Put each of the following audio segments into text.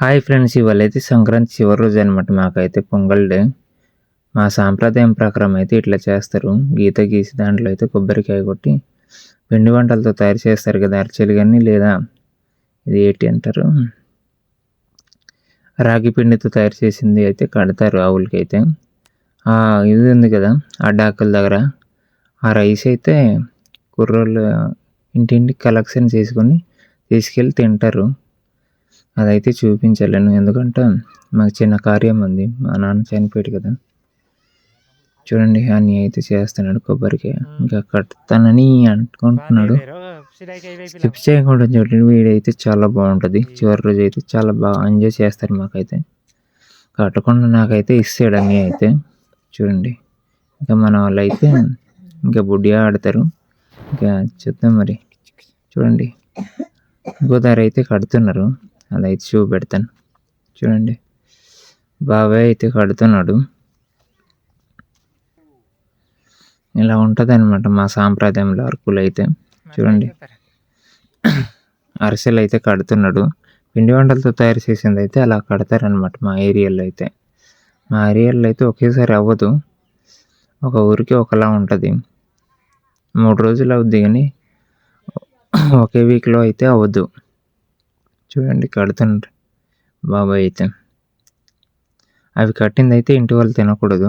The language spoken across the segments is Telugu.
హాయ్ ఫ్రెండ్స్, ఇవాళైతే సంక్రాంతి చివరి రోజు అనమాట. మాకైతే పొంగల్ డే. మా సాంప్రదాయం ప్రకారం అయితే ఇట్లా చేస్తారు. గీత గీసి దాంట్లో అయితే కొబ్బరికాయ కొట్టి పిండి వంటలతో తయారు చేస్తారు కదా, అరిచెలు కానీ లేదా ఇది ఏంటి అంటారు, రాగి పిండితో తయారు చేసింది అయితే కడతారు ఆవులకి. అయితే ఇది ఉంది కదా అడ్డాకల దగ్గర, ఆ రైస్ అయితే కుర్రోళ్ళు ఇంటింటికి కలెక్షన్ చేసుకొని తీసుకెళ్ళి తింటారు. అదైతే చూపించలేను, ఎందుకంటే మాకు చిన్న కార్యం ఉంది. మా నాన్న చనిపోయాడు కదా. చూడండి, అన్నీ అయితే చేస్తున్నాడు. కొబ్బరికాయ ఇంకా కడతానని అనుకుంటున్నాడు. స్కిప్ చేయకుండా చూడండి, వీడైతే చాలా బాగుంటుంది. చివరి రోజు అయితే చాలా బాగా ఎంజాయ్ చేస్తారు. మాకైతే కట్టకుండా నాకైతే ఇస్తాడు అన్నీ. అయితే చూడండి, ఇంకా మన వాళ్ళు అయితే ఇంకా బుడ్డిగా ఆడతారు. ఇంకా చూద్దాం మరి. చూడండి, ఇంకోదారి అయితే కడుతున్నారు, అదైతే చూపెడతాను. చూడండి, బాబాయ్ అయితే కడుతున్నాడు. ఇలా ఉంటుంది అనమాట మా సాంప్రదాయంలో అరకులు అయితే. చూడండి, అరిసెలు అయితే కడుతున్నాడు. పిండి వంటలతో తయారు చేసింది అయితే అలా కడతారనమాట మా ఏరియాలో అయితే. మా ఏరియాలో అయితే ఒకేసారి అవ్వదు, ఒక ఊరికి ఒకలా ఉంటుంది. 3 రోజులు అవుద్ది కానీ ఒకే వీక్లో అయితే అవ్వదు. చూడండి, కడుతున్నారు బాబాయ్ అయితే. అవి కట్టింది అయితే ఇంటి వాళ్ళు తినకూడదు,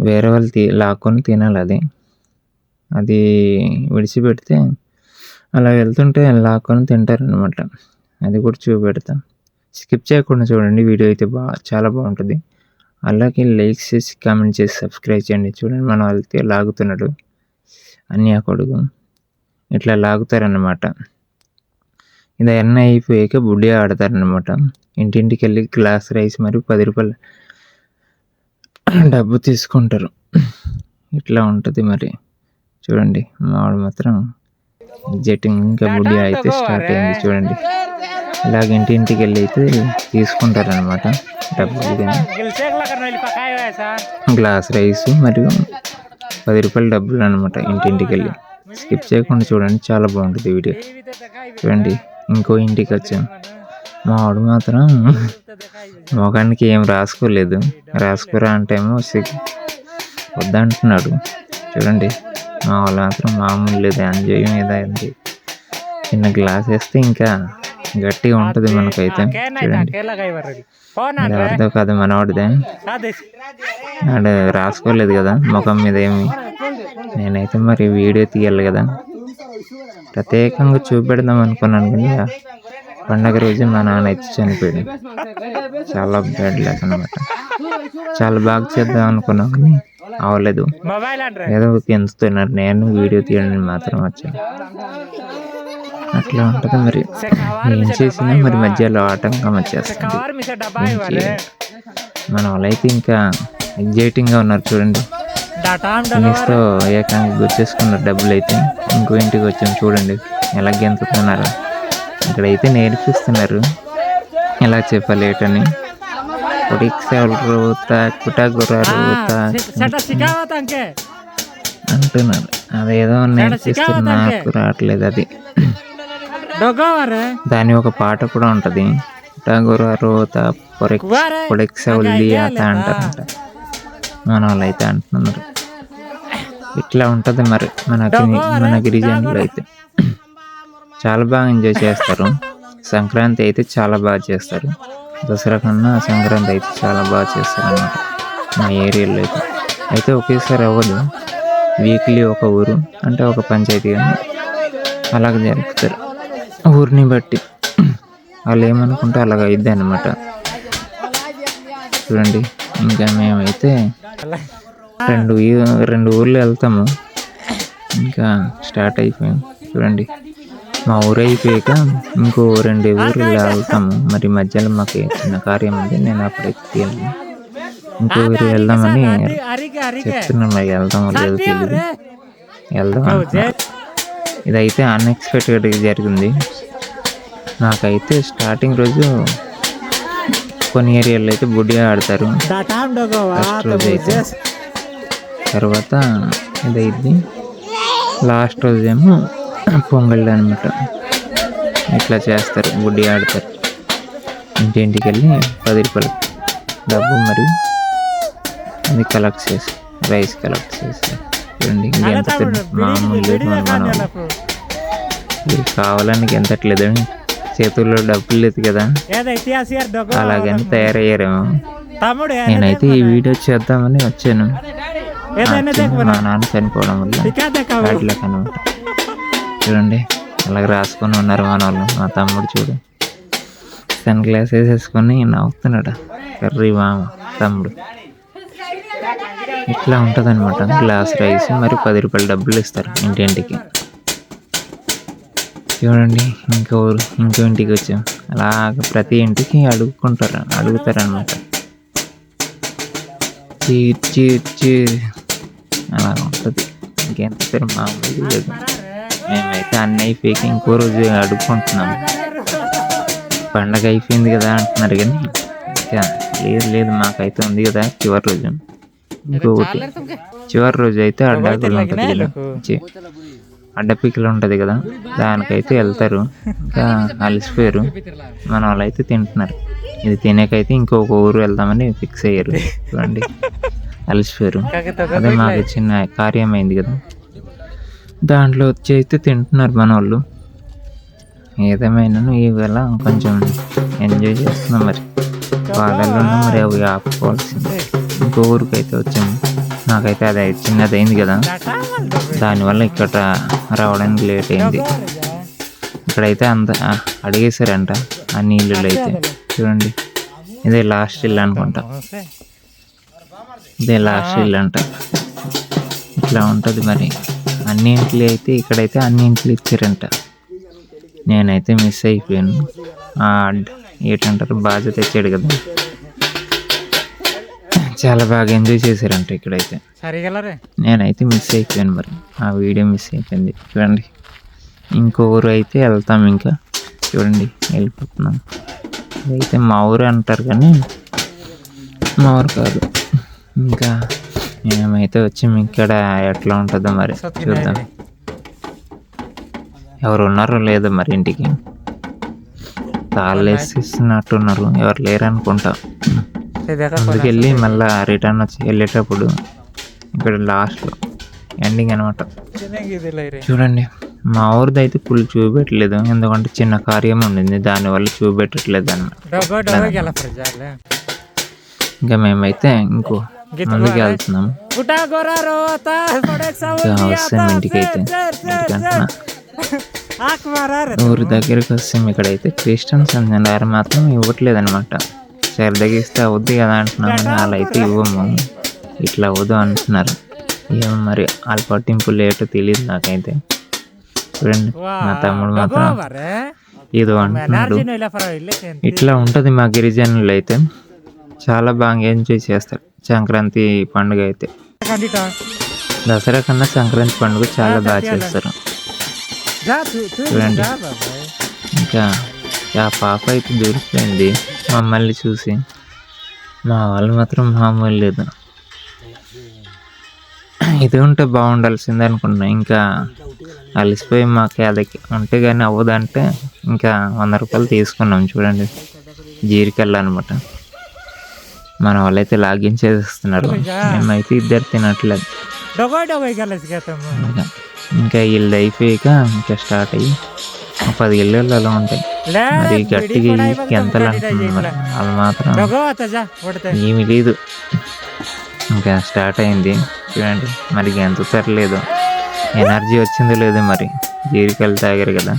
వేరే వాళ్ళు లాక్కొని తినాలి. అది విడిచిపెడితే అలా వెళ్తుంటే లాక్కొని తింటారనమాట. అది కూడా చూపెడతాం. స్కిప్ చేయకుండా చూడండి, వీడియో అయితే చాలా బాగుంటుంది. అలాగే లైక్ చేసి కామెంట్ చేసి సబ్స్క్రైబ్ చేయండి. చూడండి, మన వాళ్ళతో లాగుతున్నాడు. అన్నీ ఆ కొడుకు ఇట్లా లాగుతారనమాట. ఇది అన్నీ అయిపోయాక బుడ్డి ఆడతారనమాట. ఇంటింటికి వెళ్ళి గ్లాస్ రైస్ మరియు 10 రూపాయలు డబ్బు తీసుకుంటారు. ఇట్లా ఉంటుంది మరి. చూడండి, మావాడు మాత్రం జెట్టింగ్. ఇంకా బుడ్డి అయితే స్టార్ట్ అయింది. చూడండి, ఇలాగ ఇంటింటికి వెళ్ళి అయితే తీసుకుంటారనమాట డబ్బులు. కానీ గ్లాస్ రైస్ మరియు 10 రూపాయల డబ్బులు అనమాట ఇంటింటికి వెళ్ళి. స్కిప్ చేయకుండా చూడండి, చాలా బాగుంటుంది వీడియో. చూడండి, ఇంకో ఇంటికి వచ్చాం. మా వాడు మాత్రం మొఖానికి ఏం రాసుకోలేదు. రాసుకోరా అంటేమో వద్దంటున్నాడు. చూడండి, మా వాళ్ళు మాత్రం మామూలు లేదు, ఎంజాయ్ మీద ఉంది. చిన్న గ్లాస్ వేస్తే ఇంకా గట్టిగా ఉంటుంది మనకైతే. చూడండి, ఎవరిదో కాదు, మనవాడిదే. ఆడు రాసుకోలేదు కదా ముఖం మీద ఏమి. నేనైతే మరి వీడియో తీయాలి కదా, ప్రత్యేకంగా చూపెడదాం అనుకున్నాను. కానీ పండగ రోజు మా నాన్న అయితే చనిపోయాడు. చాలా బ్యాడ్ లక్ అనమాట. చాలా బాగా చేద్దాం అనుకున్నాం కానీ అవ్వలేదు. ఏదో ఎంచుతున్నారు, నేను వీడియో తీయడానికి మాత్రం వచ్చాను. అట్లా ఉంటుంది మరి. ఏం చేసినా మరి మధ్యలో ఆటంకం వచ్చేస్తుంది. మన వాళ్ళైతే ఇంకా ఎగ్జైటింగ్గా ఉన్నారు. చూడండి, ఫినిష్తో ఏకంగా గుర్చేసుకున్నారు డబ్బులు అయితే. ఇంకో ఇంటికి వచ్చాం. చూడండి ఎలా గెంతుతున్నారు. ఇక్కడైతే నేర్పిస్తున్నారు ఎలా చెప్పాలి ఏటని. అంటున్నారు. అదేదో నేర్పిస్తున్నారు, నాకు రావట్లేదు అది. దాని ఒక పాట కూడా ఉంటుంది. అంటారంట మన వాళ్ళు అయితే అంటున్నారు. ఇట్లా ఉంటుంది మరి మన గిరిజనులు అయితే. చాలా బాగా ఎంజాయ్ చేస్తారు. సంక్రాంతి అయితే చాలా బాగా చేస్తారు. దసరా కన్నా సంక్రాంతి అయితే చాలా బాగా చేస్తారు అన్నమాట మా ఏరియాలో అయితే. అయితే ఒకేసారి అవ్వదు, వీక్లీ ఒక ఊరు అంటే ఒక పంచాయతీ కానీ అలాగ జరుపుతారు. ఊరిని బట్టి వాళ్ళు ఏమనుకుంటే అలాగ అయిద్ది అన్నమాట. చూడండి, ఇంకా మేమైతే 2 ఊర్లు వెళ్తాము. ఇంకా స్టార్ట్ అయిపోయాం. చూడండి, మా ఊరు అయిపోయాక ఇంకో 2 ఊర్లు వెళ్తాము. మరి మధ్యలో మాకు చిన్న కార్యం ఉంది, నేను అప్పుడైతే తీయాలి. ఇంకో ఊరు వెళ్దామని చెప్తున్నాను. మరి వెళ్దామో లేదు తెలియదు. వెళ్దాం. ఇదైతే అన్ఎక్స్పెక్టెడ్గా జరిగింది. నాకైతే స్టార్టింగ్ రోజు కొన్ని ఏరియాలో అయితే బుడ్డిగా ఆడతారు ఫస్ట్ రోజు అయితే. తర్వాత ఇదైద్ది. లాస్ట్ రోజేమో పొంగల్ అనమాట. ఇట్లా చేస్తారు, బుడ్డి ఆడతారు. ఇంటింటికి వెళ్ళి 10 రూపాయలు డబ్బు మరియు అది కలెక్ట్ చేసి రైస్ కలెక్ట్ చేసి చూడండి. ఇంకెంత మామూలు లేదు మనం ఇది కావాలని ఎంతట్లేదు, చేతుల్లో డబ్బులు లేదు కదా, అలాగని తయారయ్యారేమో. నేనైతే ఈ వీడియో చేద్దామని వచ్చాను. మా నాన్న చనిపోవడం వల్ల వాటిలోకి అనమాట. చూడండి అలాగే రాసుకొని ఉన్నారు మన వాళ్ళు. మా తమ్ముడు చూడు సన్ గ్లాసెస్ వేసుకొని నవ్వుతున్నాడు, కర్రీ మామ తమ్ముడు. ఇట్లా ఉంటుంది అనమాట. గ్లాస్ రైస్ మరి 10 రూపాయలు డబ్బులు ఇస్తారు ఇంటింటికి. చూడండి ఇంకో ఇంటికి వచ్చాం. అలాగ ప్రతి ఇంటికి అడుగుతారనమాట. చీర్ అలా ఉంటుంది. ఇంకెంత పేరు మామూలు లేదు. మేమైతే అన్నీ అయిపోయాక ఇంకో రోజు అడుక్కుంటున్నాము. పండగ అయిపోయింది కదా అంటున్నారు కానీ ఇంకా లేదు మాకైతే ఉంది కదా చివరి రోజు. ఇంకొకటి చివరి రోజు అయితే అడ్డపికలు ఉంటుంది కదా, అడ్డపికలు ఉంటుంది కదా, దానికైతే వెళ్తారు. ఇంకా అలసిపోయారు మన వాళ్ళు అయితే తింటున్నారు. ఇది తినేకైతే ఇంకొక ఊరు వెళ్దామని ఫిక్స్ అయ్యారు. చూడండి అలసిపోయారు. అదే మాకు చిన్న కార్యం అయింది కదా, దాంట్లో వచ్చి అయితే తింటున్నారు మన వాళ్ళు. ఏదేమైనా ఈవేళ కొంచెం ఎంజాయ్ చేస్తున్నాం. మరి బాధల్లో ఉన్నాం, మరి అవి ఆపుకోవాల్సింది. ఇంకో ఊరికైతే వచ్చాము. నాకైతే అది చిన్నది అయింది కదా, దానివల్ల ఇక్కడ రావడానికి లేట్ అయింది. ఇక్కడైతే అంత అడిగేశారంట ఆ నీళ్ళు అయితే. చూడండి ఇదే లాస్ట్ ఇల్లు అనుకుంటా, ఇదే లాస్ట్ ఇల్లు అంట. ఇట్లా ఉంటుంది మరి. అన్ని ఇంట్లు అయితే ఇక్కడైతే అన్ని ఇంట్లు ఇచ్చారంట. నేనైతే మిస్ అయిపోయాను. ఏంటంటారు బాజ తెచ్చాడు కదా, చాలా బాగా ఎంజాయ్ చేశారంట ఇక్కడైతే. నేనైతే మిస్ అయిపోయాను. మరి ఆ వీడియో మిస్ అయిపోయింది. చూడండి ఇంకో ఊరు అయితే వెళ్తాం. ఇంకా చూడండి వెళ్ళిపోతున్నాం. ఇదైతే మా ఊరు అంటారు కానీ మా ఊరు కాదు. ఇంకా మేమైతే వచ్చి ఇక్కడ ఎట్లా ఉంటుందో మరి చూద్దాం. ఎవరు ఉన్నారో లేదో మరి ఇంటికి తాళేసిస్తున్నట్టున్నారు, ఎవరు లేరు అనుకుంటా. ముందుకెళ్ళి మళ్ళీ రిటర్న్ వచ్చి వెళ్ళేటప్పుడు ఇక్కడ లాస్ట్లో ఎండింగ్ అనమాట. చూడండి మా ఊరిది అయితే ఫుల్ చూపెట్టలేదు, ఎందుకంటే చిన్న కార్యం ఉండింది, దానివల్ల చూపెట్టట్లేదు అన్నమాట. ఇంకా మేమైతే ఇంకో ముందుకు వెళ్తున్నాము. వస్తాం ఇంటికి అయితే. ఊరి దగ్గరికి వస్తాం. ఇక్కడైతే క్రిస్టియన్స్ అంటున్నారు మాత్రం ఇవ్వట్లేదు అనమాట. సరదాగా ఇస్తే అవుద్ది కదా అంటున్నాం, కానీ వాళ్ళు అయితే ఇవ్వము, ఇట్లా అవ్వదు అంటున్నారు. ఏమో మరి వాళ్ళ పట్టింపు లేటో తెలియదు నాకైతే. చూడండి మా తమ్ముడు మాత్రం ఏదో అంటున్నాడు. ఇట్లా ఉంటుంది మా గిరిజనులు అయితే. చాలా బాగా ఎంజాయ్ చేస్తారు సంక్రాంతి పండుగ అయితే. దసరా కన్నా సంక్రాంతి పండుగ చాలా బాగా చేస్తారు. చూడండి ఇంకా ఆ పాప అయితే దొరికిపోయింది మమ్మల్ని చూసి. మా వాళ్ళు మాత్రం మామూలు లేదు. ఇది ఉంటే బాగుండాల్సిందే అనుకున్నా. ఇంకా అలసిపోయి మాకు అదకి ఉంటే కానీ అవ్వదంటే ఇంకా 100 రూపాయలు తీసుకున్నాం. చూడండి జీరికల్లా అనమాట. మన వాళ్ళైతే లాగిన్ చేసేస్తున్నారు, మేమైతే ఇద్దరు తినట్లేదు. ఇంకా ఇల్లు అయిపోయాక ఇంకా స్టార్ట్ అయ్యి 10 ఇళ్ళు అలా ఉంటాయి. మరి గట్టిగా ఎంతలు అంటున్నారు మరి వాళ్ళు మాత్రం ఏమీ లేదు. ఇంకా స్టార్ట్ అయింది. చూడండి మరి ఎంత తరలేదు, ఎనర్జీ వచ్చిందో లేదో మరి. జీరికలు తాగారు కదా,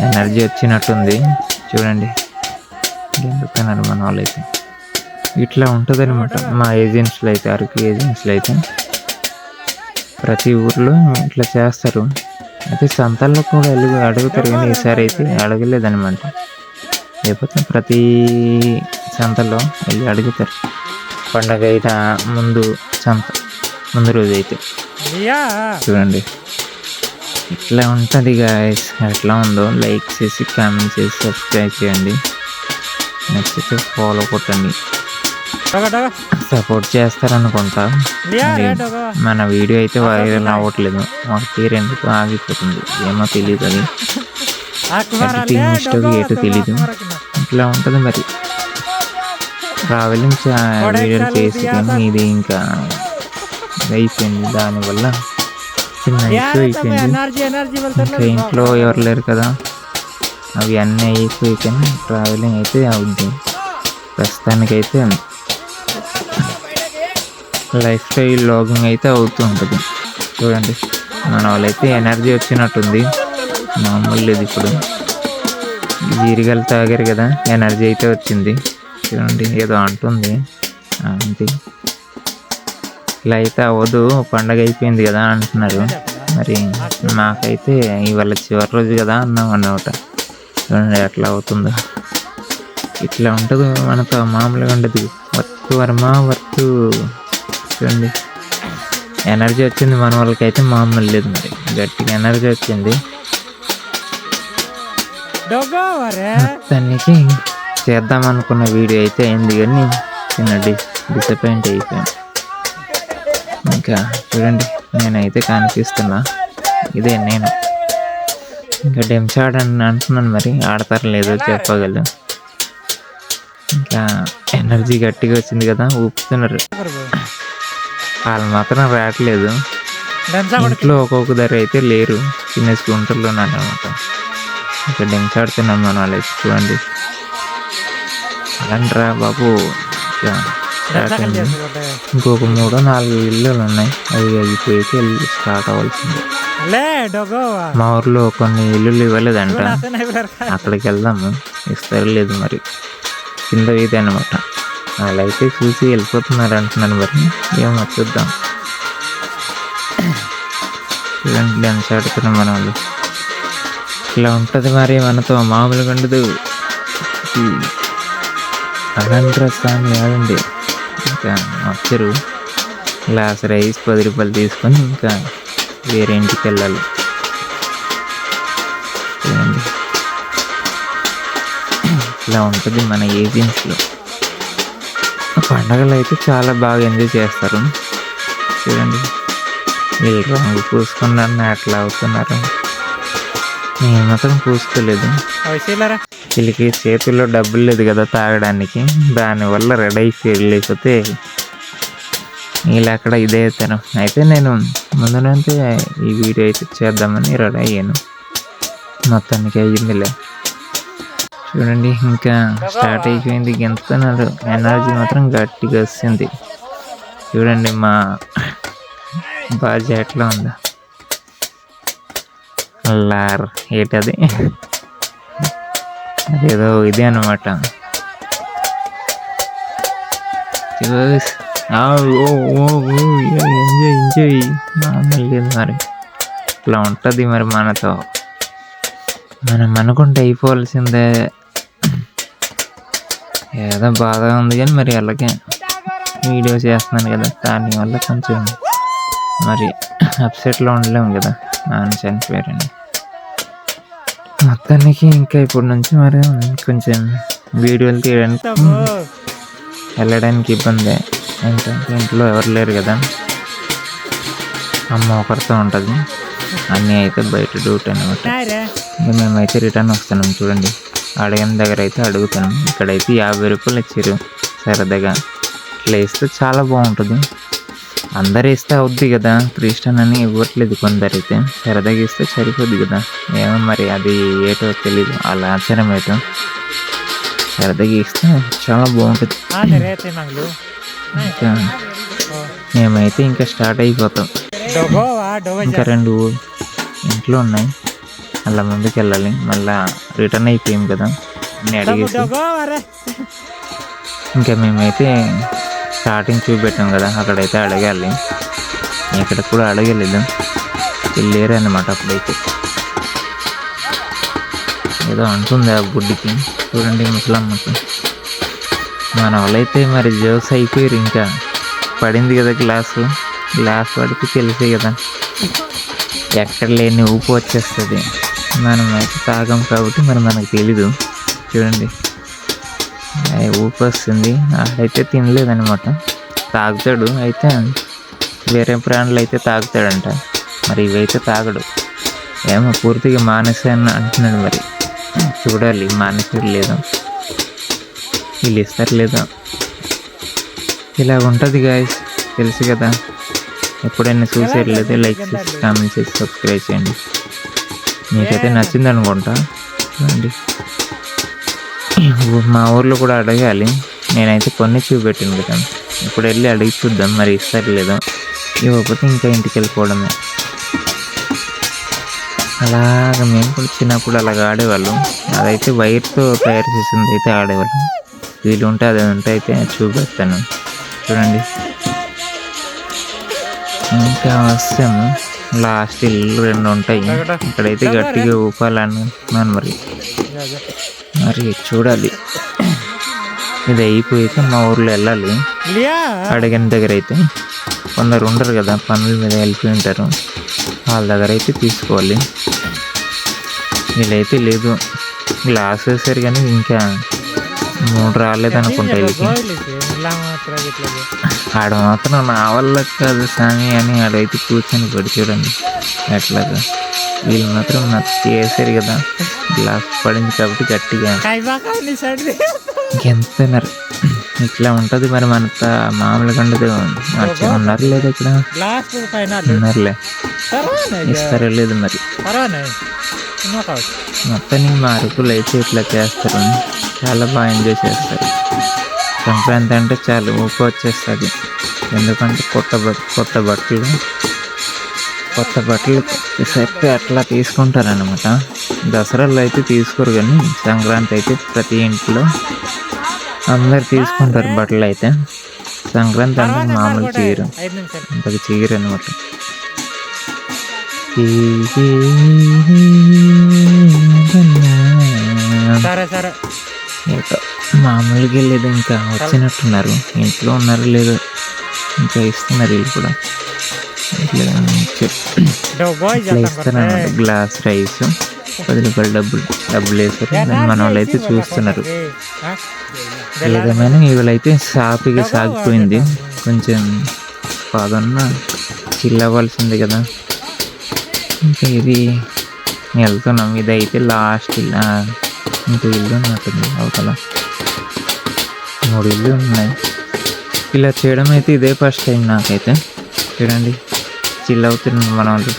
ఎనర్జీ వచ్చినట్టుంది. చూడండి గెంతుతున్నారు మన వాళ్ళైతే. ఇట్లా ఉంటుంది అనమాట మా ఏజెన్సీలు అయితే. అరకు ఏజెన్సీలు అయితే ప్రతి ఊర్లో ఇట్లా చేస్తారు. అయితే సంతల్లో కూడా అడుగుతారు కానీ ఈసారి అయితే అడగలేదనమాట. లేకపోతే ప్రతి సంతలో వెళ్ళి అడుగుతారు పండగ అయిన ముందు రోజు అయితే. చూడండి ఇట్లా ఉంటుంది గాయస్. ఎట్లా ఉందో లైక్ చేసి కామెంట్ చేసి సబ్స్క్రైబ్ చేయండి. నచ్చితే ఫాలో కొట్టండి, సపోర్ట్ చేస్తారనుకుంటా. మన వీడియో అయితే వైరల్ అవ్వట్లేదు, మాకు పేరెందుకు ఆగిపోతుంది ఏమో తెలియదు. అది ఎడిటింగ్ మిస్టేక్ ఏటో తెలీదు. ఇట్లా ఉంటుంది మరి ట్రావెలింగ్ వీడియోలు చేసి కానీ ఇది ఇంకా అయిపోయింది. దానివల్ల చిన్న ఇష్యూ అయిపోయింది. ఇంకా ఇంట్లో ఎవరు లేరు కదా, అవి అన్నీ అయిపోయి కానీ ట్రావెలింగ్ అయితే అవుద్ది. ప్రస్తుతానికైతే లైఫ్ స్టైల్ లాగింగ్ అయితే అవుతూ ఉంటుంది. చూడండి మన వాళ్ళైతే ఎనర్జీ వచ్చినట్టుంది, మామూలు లేదు. ఇప్పుడు జీరిగలు తాగారు కదా, ఎనర్జీ అయితే వచ్చింది. చూడండి ఏదో అంటుంది అంతే. ఇలా అయితే అవ్వదు, పండగ అయిపోయింది కదా అంటున్నారు. మరి మాకైతే ఇవాళ చివరి రోజు కదా అన్నాం అన్నమాట. చూడండి ఎట్లా అవుతుందో. ఇట్లా ఉంటుంది మనతో, మామూలుగా ఉండదు. Work work. చూడండి ఎనర్జీ వచ్చింది మన వాళ్ళకైతే, మామూలు లేదు. మరి గట్టిగా ఎనర్జీ వచ్చింది. మొత్తానికి చేద్దాం అనుకున్న వీడియో అయితే అయింది కానీ చిన్న డిసప్పాయింట్ అయిపోయాను. ఇంకా చూడండి నేనైతే కనిపిస్తున్నా, ఇదే నేను. ఇంకా డెమ్స్ ఆడని అంటున్నాను, మరి ఆడతారు లేదో చెప్పగలను. ఇంకా ఎనర్జీ గట్టిగా వచ్చింది కదా, ఊపుతున్నారు. వాళ్ళు మాత్రం రావట్లేదు. ఇంట్లో ఒక్కొక్క ధర అయితే లేరు, చిన్న స్కూటర్లో అనమాట. ఇంకా డెమ్స్ ఆడుతున్నాం మన వాళ్ళు. చూడండి అలాంటిరా బాబు. ఇంకొక 3-4 ఇల్లులు ఉన్నాయి, అవి అయిపోయితే వెళ్ళి స్టార్ట్ అవ్వాల్సింది. మా ఊర్లో కొన్ని ఇల్లులు ఇవ్వలేదంట, అక్కడికి వెళ్దాము, ఇస్తారు లేదు మరి. కింద వీధి అనమాట. వాళ్ళు అయితే చూసి వెళ్ళిపోతున్నారు అంటున్నాను, మరి ఏమో చూద్దాం. చూడండి డ్యాన్స్ ఆడుతున్నాం మన వాళ్ళు. ఇట్లా ఉంటుంది మరి మనతో, మామూలుగా ఉండదు. అలాంటి స్వామి కాదండి. ఇంకా వచ్చారు, గ్లాస్ రైస్ 10 రూపాయలు తీసుకొని ఇంకా వేరే ఇంటికి వెళ్ళాలి. చూడండి ఇట్లా ఉంటుంది మన ఏజెన్సీలో. పండగలు అయితే చాలా బాగా ఎంజాయ్ చేస్తారు. చూడండి వీళ్ళు రంగు పూసుకున్నారు, అట్లా అవుతున్నారు. నేను మాత్రం పూసుకోలేదు. వీళ్ళకి చేతుల్లో డబ్బులు లేదు కదా తాగడానికి, దానివల్ల రెడీ అయిపోయి లేకపోతే వీళ్ళు అక్కడ ఇదే అవుతాను. అయితే నేను ముందునంతే ఈ వీడియో అయితే చేద్దామని రెడీ అయ్యాను. మొత్తానికి అయ్యిందిలే. చూడండి ఇంకా స్టార్ట్ అయిపోయింది. గెంతున్నారు, ఎనర్జీ మాత్రం గట్టిగా వస్తుంది. చూడండి మా బాజీ ఎట్లా ఉందా. లార్ ఏంటది, అదేదో ఇది అనమాట. ఎంజాయ్ మామూలు లేదు మరి. ఇట్లా ఉంటుంది మరి మనతో. మనం అనుకుంటే అయిపోవాల్సిందే. ఏదో బాధగా ఉంది కానీ మరి అలాగే వీడియో చేస్తున్నాను కదా, దానివల్ల కొంచెం మరి అప్సెట్లో ఉండలేము కదా. నాన్న చనిపోయారండి. మొత్తానికి ఇంకా ఇప్పటి నుంచి మరి కొంచెం వీడియోలు తీయడానికి వెళ్ళడానికి ఇబ్బంది. ఏంటంటే ఇంట్లో ఎవరు లేరు కదా, అమ్మ ఒకరితో ఉంటుంది. అన్నీ అయితే బయట డ్యూటీ అనమాట. మేమైతే రిటర్న్ వస్తున్నాం. చూడండి అడిగిన దగ్గర అయితే అడుగుతున్నాం. ఇక్కడైతే 50 రూపాయలు ఇచ్చారు సరదాగా. ఇట్లా ఇస్తే చాలా బాగుంటుంది. అందరు ఇస్తే అవుద్ది కదా, క్రిస్టియన్ అని ఇవ్వట్లేదు కొందరైతే. సరదాగా ఇస్తే సరిపోద్ది కదా. ఏమో మరి అది ఏటో తెలీదు, వాళ్ళ ఆచారం ఏటో. సరదాగా ఇస్తే చాలా బాగుంటుంది. ఇంకా మేమైతే ఇంకా స్టార్ట్ అయిపోతాం. ఇంకా 2 ఇంట్లో ఉన్నాయి, అలా ముందుకు వెళ్ళాలి. మళ్ళీ రిటర్న్ అయిపోయాం కదా అన్నీ అడిగేసి. ఇంకా మేమైతే స్టార్టింగ్ చూపెట్టాం కదా, అక్కడైతే అడగాలి. ఇక్కడ కూడా అడగలేదు, వెళ్ళారు అన్నమాట. అప్పుడైతే ఏదో అంటుంది ఆ గుడ్డికి. చూడండి ముసలమ్మకి. మన వాళ్ళైతే మరి జోక్స్ అయిపోయారు. ఇంకా పడింది కదా గ్లాస్ పడితే తెలిసే కదా, ఎక్కడ లేని ఊపు వచ్చేస్తుంది. మనం అయితే తాగం కాబట్టి మరి మనకు తెలీదు. చూడండి ఊపు వస్తుంది. అయితే తినలేదనమాట, తాగుతాడు. అయితే వేరే ప్రాణులు అయితే తాగుతాడంట, మరి ఇవైతే తాగడు. ఏమో పూర్తిగా మానేసే అని అంటున్నాడు. మరి చూడాలి మానేసాడు లేదా. వీళ్ళు ఇస్తారు లేదా ఇలా ఉంటుంది గాయస్, తెలుసు కదా. ఎప్పుడైనా చూసేట్లయితే లైక్ చేసి కామెంట్ చేసి సబ్స్క్రైబ్ చేయండి. మీకైతే నచ్చింది అనుకుంటా. చూడండి, మా ఊర్లో కూడా అడగాలి. నేనైతే కొన్ని చూపెట్టాను కదా, ఇప్పుడు వెళ్ళి అడిగి చూద్దాం మరి ఇస్తారు లేదో. ఇవ్వకపోతే ఇంకా ఇంటికి వెళ్ళిపోవడమే. అలాగ మేము కూడా చిన్నప్పుడు అలాగ ఆడేవాళ్ళం. అదైతే వైర్తో తయారు చేసింది అయితే ఆడేవాళ్ళం. వీలు ఉంటే అది ఉంటే అయితే చూపెడతాను. చూడండి, ఇంకా వస్తాము. లాస్ట్ ఇల్లు 2 ఉంటాయి. ఇక్కడైతే గట్టిగా ఊపాలనుకున్నాను. మరి చూడాలి. ఇది అయిపోయాక మా ఊర్లో వెళ్ళాలి. అడిగిన దగ్గర అయితే కొందరు ఉండరు కదా, పనుల మీద వెళ్ళిపోయి ఉంటారు. వాళ్ళ దగ్గర అయితే తీసుకోవాలి. వీళ్ళైతే లేదు, గ్లాస్ వేసారు కానీ ఇంకా 3 రాలేదనుకుంటా. వీళ్ళకి ఆడ మాత్రం నా వల్ల కాదు స్వామి అని ఆడైతే కూర్చొని పడి చూడండి ఎట్లాగా. వీళ్ళు మాత్రం నచ్చి వేసారు కదా, గ్లాస్ పడింది కాబట్టి గట్టిగా ఎంత మరి ఇట్లా ఉంటుంది. మరి మనత మామూలుగా ఉండదు. ఉన్నారు లేదు ఇక్కడ, ఉన్నారులే, ఇస్తారో లేదు మరి. మొత్తానికి మా అరకులు అయితే ఇట్లా చేస్తారు, చాలా బాగా ఎంజాయ్ చేస్తారు. సంక్రాంతి అంటే చాలా ఊపి వచ్చేస్తుంది. ఎందుకంటే కొత్త బట్టలు సెట్ అట్లా తీసుకుంటారనమాట. దసరాలో అయితే తీసుకోరు కానీ సంక్రాంతి అయితే ప్రతి ఇంట్లో అందరు తీసుకుంటారు బట్టలు. అయితే సంక్రాంతి అంటే మామూలు చీరు, అంతకు చీరు అనమాట. మామూలుగా వెళ్ళేది. ఇంకా వచ్చినట్టున్నారు, ఇంట్లో ఉన్నారు లేదు, ఇంకా ఇస్తున్నారు వీళ్ళు కూడా. ఇట్లా ఇస్తారన్నమాట. గ్లాస్ రైస్ 10 రూపాయలు డబ్బులు వేస్తారు. మన వాళ్ళు అయితే చూస్తున్నారు. ఏదేమైనా వీళ్ళైతే సాగిపోయింది. కొంచెం పదన్న చిల్ అవ్వాల్సింది కదా. ఇంకా ఇది వెళ్తున్నాం. ఇది అయితే లాస్ట్ ఇంకో ఇల్లు ఉన్నట్టుంది. అవతల 3 ఇల్లు ఉన్నాయి. ఇలా చేయడం అయితే ఇదే ఫస్ట్ టైం నాకైతే. చూడండి, చిల్ అవుతున్నాం మన వాళ్ళు.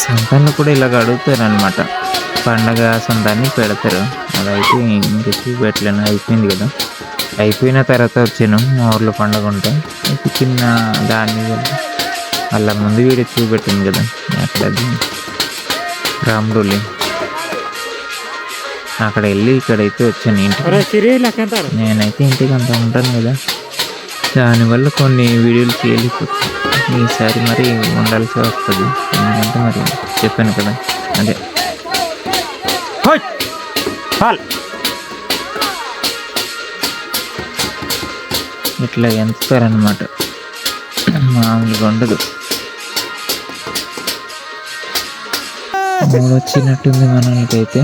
సంతాన్ని కూడా ఇలాగ అడుగుతారు అనమాట. పండగ సంతాన్ని పెడతారు. అదైతే ఇంక చూపెట్టలేను, అయిపోయింది కదా. అయిపోయిన తర్వాత వచ్చాను మా ఊర్లో పండగ ఉంటే. అయితే చిన్న దాన్ని వాళ్ళ ముందు వీడియో చూపెట్టింది కదా, అక్కడ రాముడులి. అక్కడ వెళ్ళి ఇక్కడైతే వచ్చాను ఇంటికి. నేనైతే ఇంటికి అంతా ఉంటాను కదా, దానివల్ల కొన్ని వీడియోలు చేయలేకపోతే ఈసారి మరి ఉండాల్సి వస్తుంది. ఎందుకంటే మరి చెప్పాను కదా, అదే ఇట్లా ఎంచుతారనమాట. మామూలుగా ఉండదు. వచ్చినట్టుంది మనకైతే,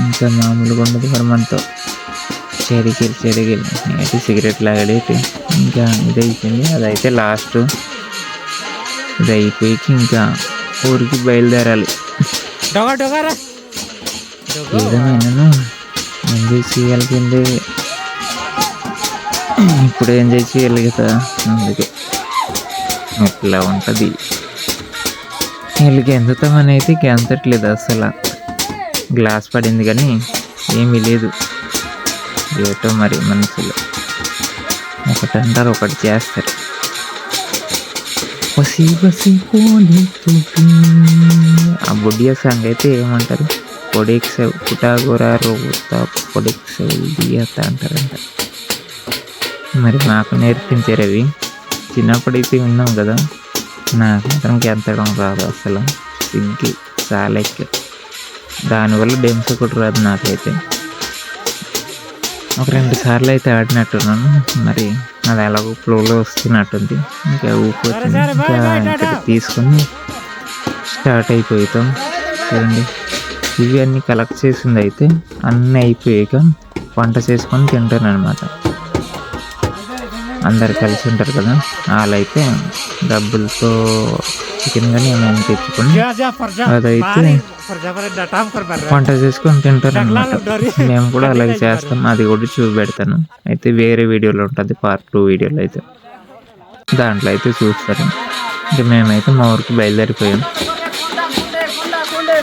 ఇంకా మామూలుగా ఉండదు. మరి మనతో చెడిగిల్లి అయితే సిగరెట్ లాగడైతే ఇంకా ఇది అయిపోయింది. అదైతే లాస్ట్. ఇది అయిపోయి ఇంకా ఊరికి బయలుదేరాలి. ఏదేమైనా ఎంజాయ్ చేయాల్సిందే. ఇప్పుడు ఎంజాయ్ చేయాలి కదా, అందుకే అట్లా ఉంటుంది. వీళ్ళకి ఎందుతామని అయితే ఎంతట్లేదు అసలు. గ్లాస్ పడింది కానీ ఏమీ లేదు. ఏటో మరి మనుషులు ఒకటి అంటారు, ఒకటి చేస్తారు. ఆ బుడ్డియా సాంగ్ అయితే ఏమంటారు, పొడిక్సెవ్ పుటాగోరా రోత పొడిక్సెవ్ దియత అంటారంట. మరి మాకు నేర్పించారు అవి. చిన్నప్పుడైతే విన్నాం కదా. నాకు మాత్రం ఎంతడం రాదు అసలు, సింకి చాలా ఎక్కువ. దానివల్ల డెమ్స్ కూడా రాదు నాకైతే. ఒక 2 సార్లు అయితే ఆడినట్టున్నాను. మరి అది ఎలాగో ఫ్లోలో వస్తున్నట్టుంది. ఇంకా ఊపిపోతుంది. ఇంకా తీసుకొని స్టార్ట్ అయిపోతాం. చూడండి, ఇవి అన్నీ కలెక్ట్ చేసింది అయితే అన్నీ అయిపోయాక వంట చేసుకొని తింటాను అనమాట. అందరు కలిసి ఉంటారు కదా, వాళ్ళైతే డబ్బులతో చికెన్ కానీ ఏమైనా తెచ్చుకొని అదైతే వంట చేసుకొని తింటారు అనమాట. మేము కూడా అలాగే చేస్తాం, అది కూడా చూపెడతాను. అయితే వేరే వీడియోలో ఉంటుంది, పార్ట్ 2 వీడియోలో అయితే దాంట్లో అయితే చూస్తారు. ఇంకా మేమైతే మా ఊరికి బయలుదేరిపోయాం.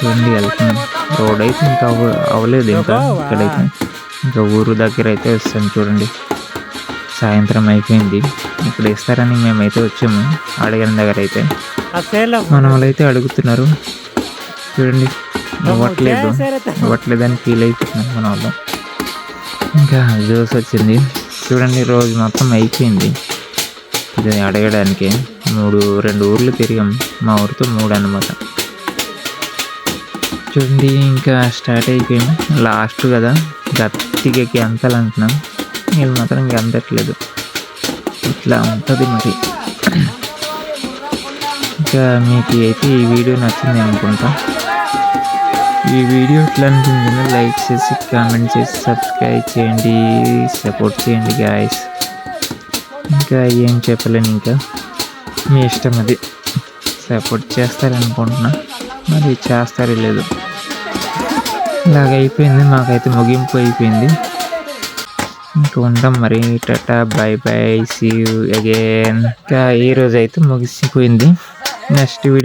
చూడండి వెళ్తున్నాం. రోడ్ అయితే ఇంకా అవ్వలేదు, ఇంకా ఇక్కడైతే ఇంకా ఊరు దగ్గర అయితే వస్తాం. చూడండి సాయంత్రం అయిపోయింది. ఇప్పుడు ఇస్తారని మేమైతే వచ్చాము. అడిగిన దగ్గర అయితే మన వాళ్ళు అయితే అడుగుతున్నారు. చూడండి ఇవ్వట్లేదని ఫీల్ అయిపోతున్నారు మన వాళ్ళు. ఇంకా జ్యూస్ వచ్చింది. చూడండి రోజు మొత్తం అయిపోయింది ఇది అడగడానికి. 2 ఊర్లు తిరిగాం, మా ఊరితో 3 అన్నమాట. చూడండి ఇంకా స్టార్ట్ అయిపోయాం. లాస్ట్ కదా, గట్టిగా క్యాన్సల్ అంటున్నాం. వీళ్ళు మాత్రం ఇంకా అందట్లేదు. ఇట్లా ఉంటుంది మరి. ఇంకా మీకు అయితే ఈ వీడియో నచ్చింది అనుకుంటా. ఈ వీడియో ఎట్లా అనిపించిందో లైక్ చేసి, కామెంట్ చేసి, సబ్స్క్రైబ్ చేయండి, సపోర్ట్ చేయండి గాయస్. ఇంకా ఏం చెప్పలేను, ఇంకా మీ ఇష్టం. అది సపోర్ట్ చేస్తారనుకుంటున్నా, మరి చేస్తారో లేదు. ఇలాగ అయిపోయింది, మాకైతే ముగింపు అయిపోయింది. ఇంకా ఉంటాం మరి. Tata bye bye, see you again. ఇంకా ఈరోజు అయితే ముగిసిపోయింది. Next video